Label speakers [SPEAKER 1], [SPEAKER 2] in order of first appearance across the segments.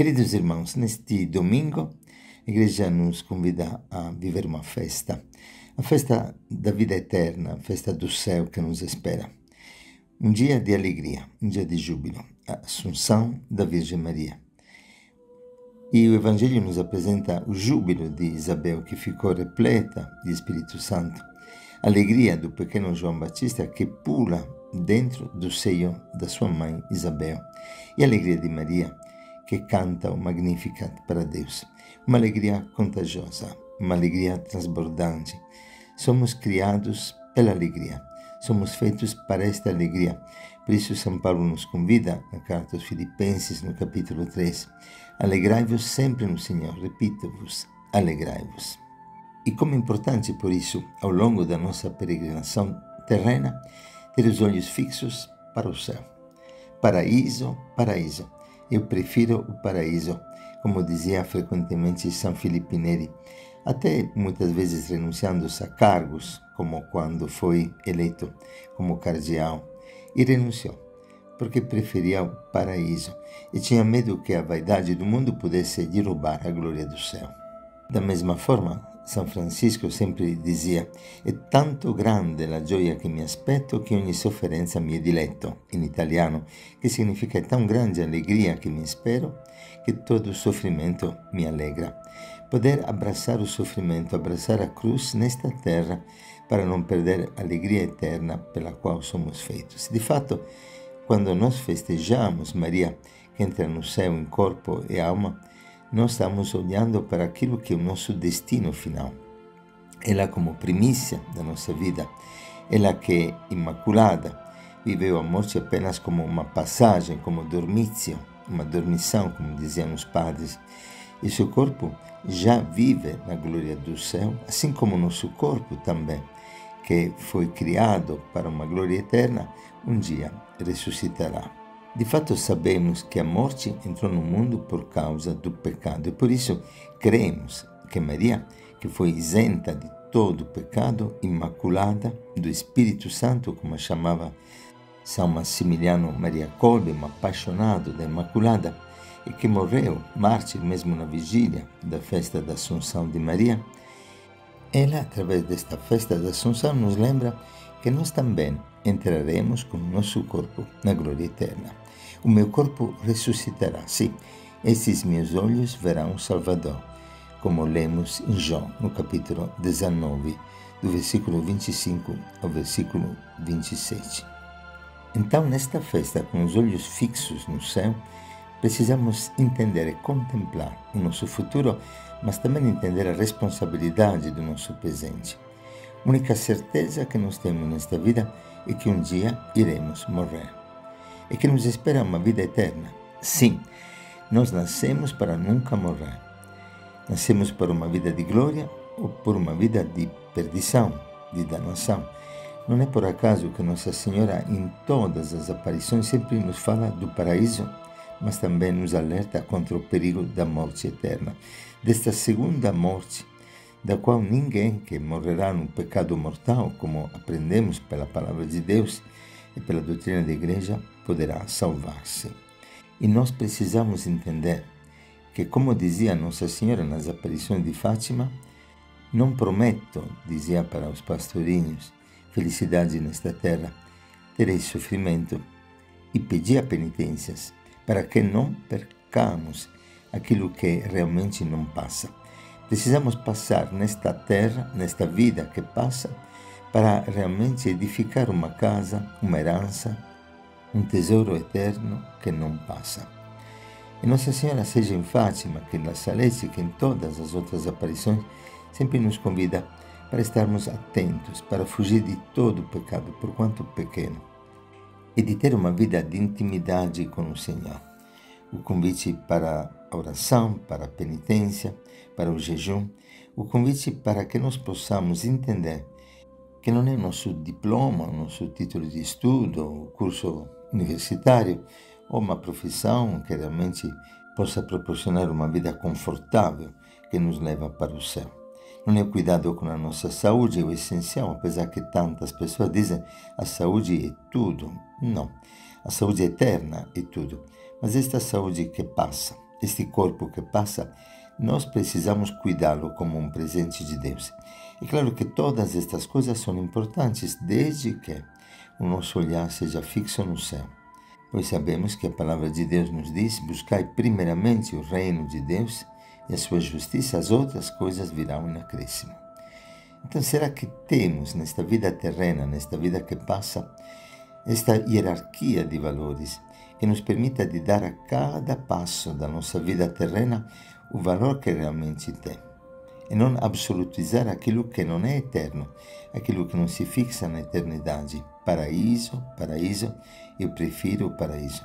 [SPEAKER 1] Queridos irmãos, neste domingo, a igreja nos convida a viver uma festa, a festa da vida eterna, a festa do céu que nos espera. Um dia de alegria, um dia de júbilo, a Assunção da Virgem Maria. E o Evangelho nos apresenta o júbilo de Isabel, que ficou repleta de Espírito Santo, a alegria do pequeno João Batista que pula dentro do seio da sua mãe Isabel, e a alegria de Maria, que canta o Magnificat para Deus. Uma alegria contagiosa, uma alegria transbordante. Somos criados pela alegria, somos feitos para esta alegria. Por isso São Paulo nos convida, na carta aos Filipenses, no capítulo 3, alegrai-vos sempre no Senhor, repito-vos, alegrai-vos. E como é importante, por isso, ao longo da nossa peregrinação terrena, ter os olhos fixos para o céu. Paraíso, paraíso. Eu prefiro o paraíso, como dizia frequentemente São Filipe Neri, até muitas vezes renunciando a cargos, como quando foi eleito como cardeal, e renunciou, porque preferia o paraíso e tinha medo que a vaidade do mundo pudesse derrubar a glória do céu. Da mesma forma, São Francisco sempre dizia: «È tanto grande la gioia che mi aspetto che ogni sofferenza mi è diletto», in italiano, che significa «è tão grande a alegria que me espero che todo o sofrimento mi allegra». Poder abraçar o sofrimento, abraçar a cruz nesta terra, para não perder a alegria eterna pela qual somos feitos. De fato, quando nós festejamos Maria, que entra no céu em corpo e alma, nós estamos olhando para aquilo que é o nosso destino final. Ela como primícia da nossa vida, ela que é imaculada, viveu a morte apenas como uma passagem, como dormício, uma dormição, como diziam os padres. E seu corpo já vive na glória do céu, assim como nosso corpo também, que foi criado para uma glória eterna, um dia ressuscitará. De fato, sabemos que a morte entrou no mundo por causa do pecado. E por isso, cremos que Maria, que foi isenta de todo pecado, imaculada do Espírito Santo, como a chamava São Massimiliano Maria Kolbe, um apaixonado da Imaculada, e que morreu mártir mesmo na vigília da festa da Assunção de Maria, ela, através desta festa da Assunção, nos lembra que nós também entraremos com o nosso corpo na glória eterna. O meu corpo ressuscitará, sim, esses meus olhos verão o Salvador, como lemos em João, no capítulo 19, do versículo 25 ao versículo 27. Então, nesta festa, com os olhos fixos no céu, precisamos entender e contemplar o nosso futuro, mas também entender a responsabilidade do nosso presente. A única certeza que nós temos nesta vida é que um dia iremos morrer. E que nos espera uma vida eterna. Sim, nós nascemos para nunca morrer. Nascemos para uma vida de glória ou por uma vida de perdição, de danação. Não é por acaso que Nossa Senhora, em todas as aparições, sempre nos fala do paraíso, mas também nos alerta contra o perigo da morte eterna, desta segunda morte, da qual ninguém que morrerá no pecado mortal, como aprendemos pela palavra de Deus e pela doutrina da Igreja, poderá salvar-se. E nós precisamos entender que, como dizia Nossa Senhora nas aparições de Fátima, não prometo, dizia para os pastorinhos, felicidade nesta terra, tereis sofrimento, e pedia penitências, para que não percamos aquilo que realmente não passa. Precisamos passar nesta terra, nesta vida que passa, para realmente edificar uma casa, uma herança, um tesouro eterno que não passa. E Nossa Senhora, seja em Fátima, que em La Salete, que em todas as outras aparições, sempre nos convida para estarmos atentos, para fugir de todo o pecado, por quanto pequeno, e de ter uma vida de intimidade com o Senhor. O convite para a oração, para a penitência, para o jejum, o convite para que nós possamos entender que não é o nosso diploma, o nosso título de estudo, o curso universitário, ou uma profissão que realmente possa proporcionar uma vida confortável que nos leva para o céu. Não é o cuidado com a nossa saúde o essencial, apesar que tantas pessoas dizem a saúde é tudo. Não, a saúde eterna é tudo. Mas esta saúde que passa, este corpo que passa, nós precisamos cuidá-lo como um presente de Deus. É claro que todas estas coisas são importantes, desde que o nosso olhar seja fixo no céu. Pois sabemos que a palavra de Deus nos diz: buscai primeiramente o reino de Deus e a sua justiça, as outras coisas virão em acréscimo. Então, será que temos nesta vida terrena, nesta vida que passa, esta hierarquia de valores que nos permita de dar a cada passo da nossa vida terrena o valor que realmente tem? E não absolutizar aquilo que não é eterno, aquilo que não se fixa na eternidade. Paraíso, paraíso, eu prefiro o paraíso.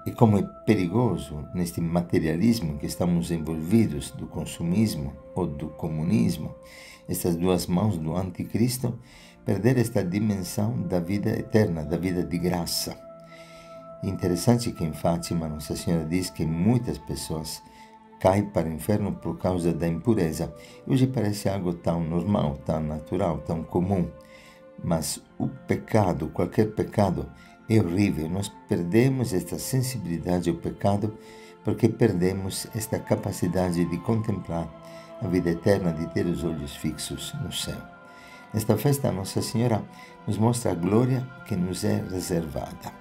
[SPEAKER 1] E como é perigoso neste materialismo em que estamos envolvidos, do consumismo ou do comunismo, estas duas mãos do anticristo, perder esta dimensão da vida eterna, da vida de graça. É interessante que em Fátima Nossa Senhora diz que muitas pessoas caem para o inferno por causa da impureza. Hoje parece algo tão normal, tão natural, tão comum. Mas o pecado, qualquer pecado, é horrível. Nós perdemos esta sensibilidade ao pecado porque perdemos esta capacidade de contemplar a vida eterna, de ter os olhos fixos no céu. Nesta festa, Nossa Senhora nos mostra a glória que nos é reservada.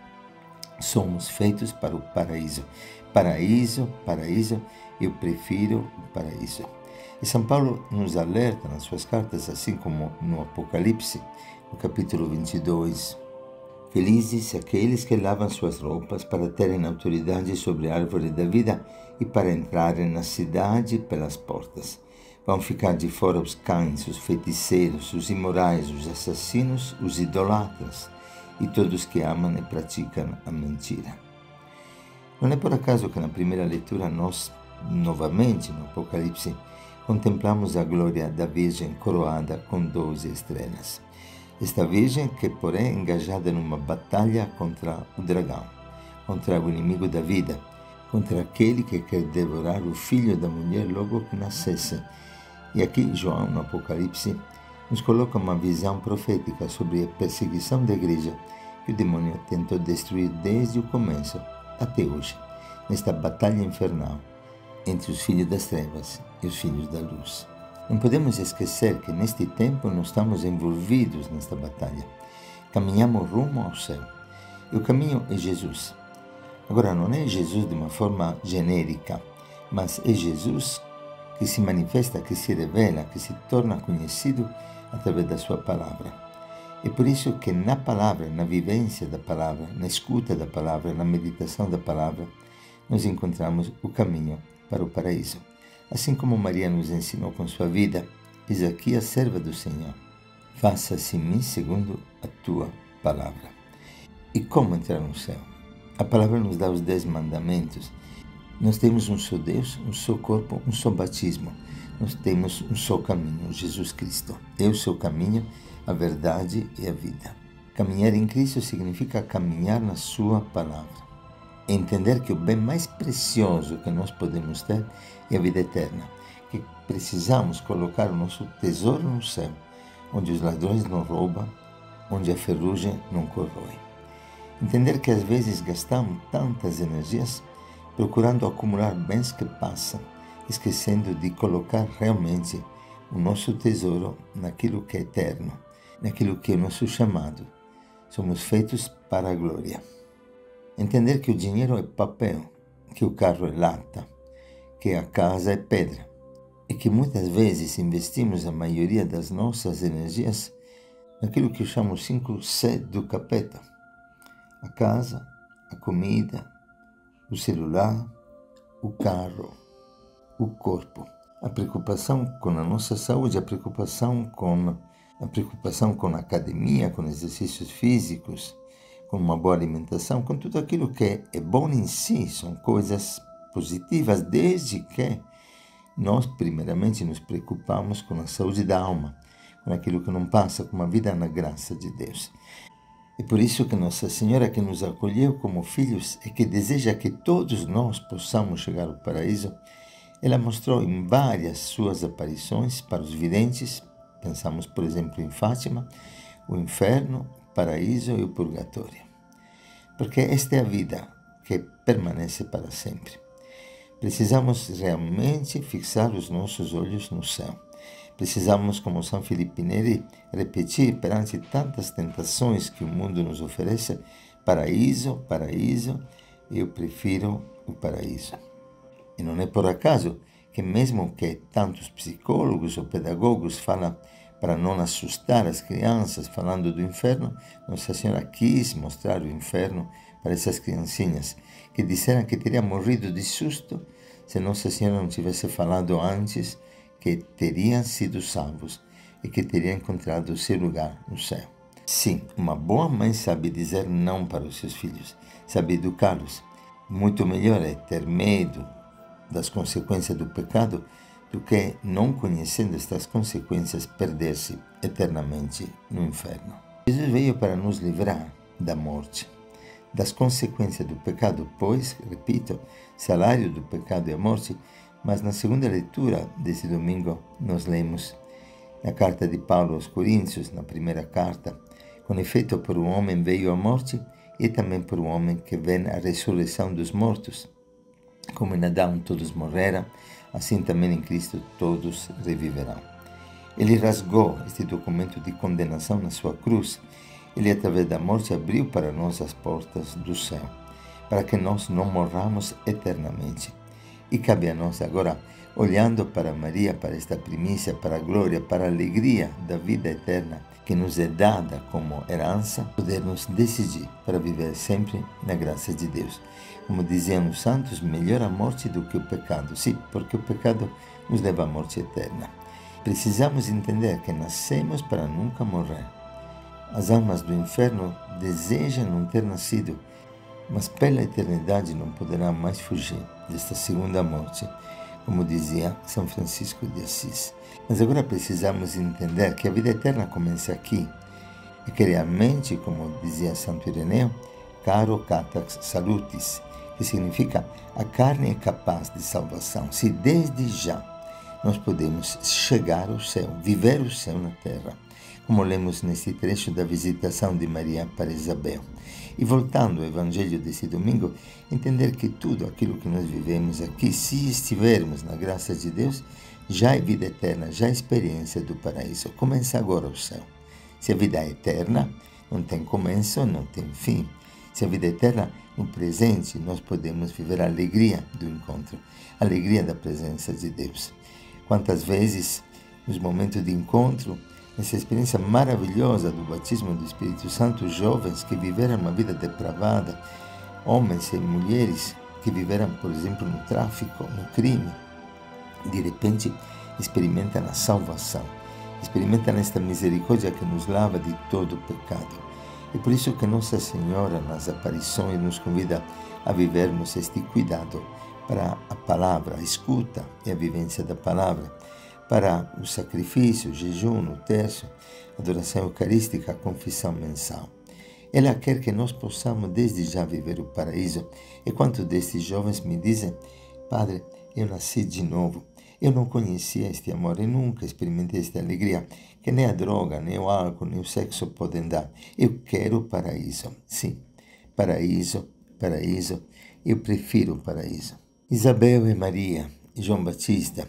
[SPEAKER 1] Somos feitos para o paraíso. Paraíso, paraíso, eu prefiro o paraíso. E São Paulo nos alerta nas suas cartas, assim como no Apocalipse, no capítulo 22. Felizes aqueles que lavam suas roupas para terem autoridade sobre a árvore da vida e para entrarem na cidade pelas portas. Vão ficar de fora os cães, os feiticeiros, os imorais, os assassinos, os idolatras e todos que amam e praticam a mentira. Não é por acaso que na primeira leitura nós, novamente no Apocalipse, contemplamos a glória da Virgem coroada com 12 estrelas. Esta Virgem que, porém, é engajada numa batalha contra o dragão, contra o inimigo da vida, contra aquele que quer devorar o filho da mulher logo que nascesse. E aqui João, no Apocalipse, nos coloca uma visão profética sobre a perseguição da igreja que o demônio tentou destruir desde o começo até hoje, nesta batalha infernal entre os filhos das trevas e os filhos da luz. Não podemos esquecer que neste tempo nós estamos envolvidos nesta batalha. Caminhamos rumo ao céu. E o caminho é Jesus. Agora, não é Jesus de uma forma genérica, mas é Jesus que se manifesta, que se revela, que se torna conhecido através da sua palavra. É por isso que na palavra, na vivência da palavra, na escuta da palavra, na meditação da palavra, nós encontramos o caminho para o paraíso. Assim como Maria nos ensinou com sua vida: eis aqui a serva do Senhor, faça-se em mim segundo a tua palavra. E como entrar no céu? A palavra nos dá os 10 mandamentos. Nós temos um só Deus, um só corpo, um só batismo. Nós temos um só caminho, Jesus Cristo. É o seu caminho, a verdade e a vida. Caminhar em Cristo significa caminhar na sua palavra. Entender que o bem mais precioso que nós podemos ter é a vida eterna, que precisamos colocar o nosso tesouro no céu, onde os ladrões não roubam, onde a ferrugem não corrói. Entender que às vezes gastamos tantas energias procurando acumular bens que passam, esquecendo de colocar realmente o nosso tesouro naquilo que é eterno, naquilo que é o nosso chamado. Somos feitos para a glória. Entender que o dinheiro é papel, que o carro é lata, que a casa é pedra, e que muitas vezes investimos a maioria das nossas energias naquilo que eu chamo 5C do capeta: a casa, a comida, o celular, o carro, o corpo. A preocupação com a nossa saúde, a preocupação com a academia, com exercícios físicos, com uma boa alimentação, com tudo aquilo que é bom em si, são coisas positivas, desde que nós primeiramente nos preocupamos com a saúde da alma, com aquilo que não passa, com uma vida na graça de Deus. É por isso que Nossa Senhora, que nos acolheu como filhos e que deseja que todos nós possamos chegar ao paraíso, ela mostrou em várias suas aparições para os videntes, pensamos por exemplo em Fátima, o inferno, o paraíso e o purgatório. Porque esta é a vida que permanece para sempre. Precisamos realmente fixar os nossos olhos no céu. Precisamos, como São Felipe Neri, repetir perante tantas tentações que o mundo nos oferece: paraíso, paraíso, eu prefiro o paraíso. E não é por acaso que mesmo que tantos psicólogos ou pedagogos falam para não assustar as crianças falando do inferno, Nossa Senhora quis mostrar o inferno para essas criancinhas, que disseram que teriam morrido de susto se Nossa Senhora não tivesse falado antes que teriam sido salvos e que teriam encontrado o seu lugar no céu. Sim, uma boa mãe sabe dizer não para os seus filhos, sabe educá-los. Muito melhor é ter medo das consequências do pecado do que, não conhecendo estas consequências, perder-se eternamente no inferno. Jesus veio para nos livrar da morte, das consequências do pecado, pois, repito, salário do pecado é a morte. Mas na segunda leitura desse domingo nós lemos na carta de Paulo aos Coríntios, na primeira carta: com efeito, por um homem veio a morte, e também por um homem que vem a ressurreição dos mortos. Como em Adão todos morreram, assim também em Cristo todos reviverão. Ele rasgou este documento de condenação na sua cruz. Ele, através da morte, abriu para nós as portas do céu, para que nós não morramos eternamente. E cabe a nós agora, olhando para Maria, para esta primícia, para a glória, para a alegria da vida eterna que nos é dada como herança, podermos decidir para viver sempre na graça de Deus. Como diziam os santos, melhor a morte do que o pecado. Sim, porque o pecado nos leva à morte eterna. Precisamos entender que nascemos para nunca morrer. As almas do inferno desejam não ter nascido, mas pela eternidade não poderá mais fugir desta segunda morte, como dizia São Francisco de Assis. Mas agora precisamos entender que a vida eterna começa aqui, e que realmente, como dizia Santo Ireneu, caro catax salutis, que significa a carne é capaz de salvação, se desde já nós podemos chegar ao céu, viver o céu na terra, como lemos neste trecho da visitação de Maria para Isabel. E voltando ao Evangelho desse domingo, entender que tudo aquilo que nós vivemos aqui, se estivermos na graça de Deus, já é vida eterna, já é experiência do paraíso. Começa agora o céu. Se a vida é eterna, não tem começo, não tem fim. Se a vida é eterna, no presente, nós podemos viver a alegria do encontro, a alegria da presença de Deus. Quantas vezes, nos momentos de encontro, essa experiência maravilhosa do batismo do Espírito Santo, jovens que viveram uma vida depravada, homens e mulheres que viveram, por exemplo, no tráfico, no crime, de repente experimentam a salvação, experimentam esta misericórdia que nos lava de todo o pecado. É por isso que Nossa Senhora, nas aparições, nos convida a vivermos este cuidado para a palavra, a escuta e a vivência da palavra, para o sacrifício, o jejum, o terço, a adoração eucarística, a confissão mensal. Ela quer que nós possamos desde já viver o paraíso. E quantos destes jovens me dizem: Padre, eu nasci de novo. Eu não conhecia este amor, eu nunca experimentei esta alegria, que nem a droga, nem o álcool, nem o sexo podem dar. Eu quero o paraíso. Sim, paraíso, paraíso. Eu prefiro o paraíso. Isabel e Maria e João Batista,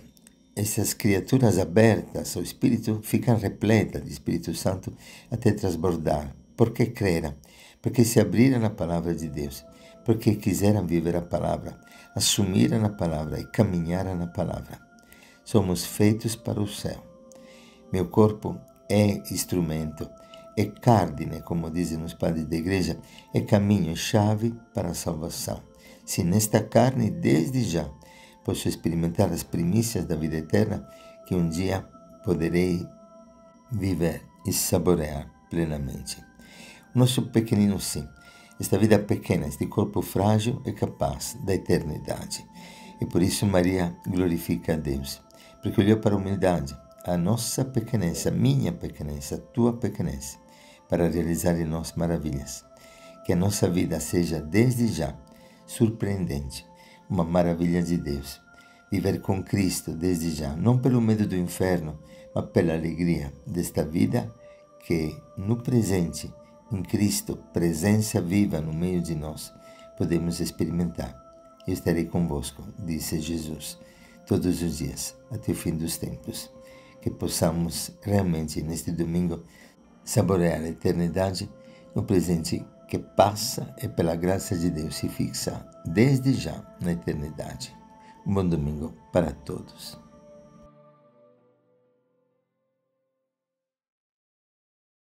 [SPEAKER 1] essas criaturas abertas ao Espírito, ficam repletas de Espírito Santo até transbordar. Porque creram, porque se abriram à palavra de Deus, porque quiseram viver a palavra, assumiram a palavra e caminharam na palavra. Somos feitos para o céu. Meu corpo é instrumento, é carne, como dizem os padres da igreja, é caminho, é chave para a salvação. Se nesta carne, desde já, posso experimentar as primícias da vida eterna que um dia poderei viver e saborear plenamente. O nosso pequenino sim, esta vida pequena, este corpo frágil é capaz da eternidade. E por isso Maria glorifica a Deus, porque olhou para a humildade, a nossa pequenez, a minha pequenez, a tua pequenez, para realizar em nós maravilhas. Que a nossa vida seja desde já surpreendente, uma maravilha de Deus. Viver com Cristo desde já, não pelo medo do inferno, mas pela alegria desta vida que, no presente, em Cristo, presença viva no meio de nós, podemos experimentar eu estarei convosco, disse Jesus, todos os dias, até o fim dos tempos. Que possamos realmente, neste domingo, saborear a eternidade no presente que passa e, pela graça de Deus, se fixa desde já na eternidade. Um bom domingo para todos.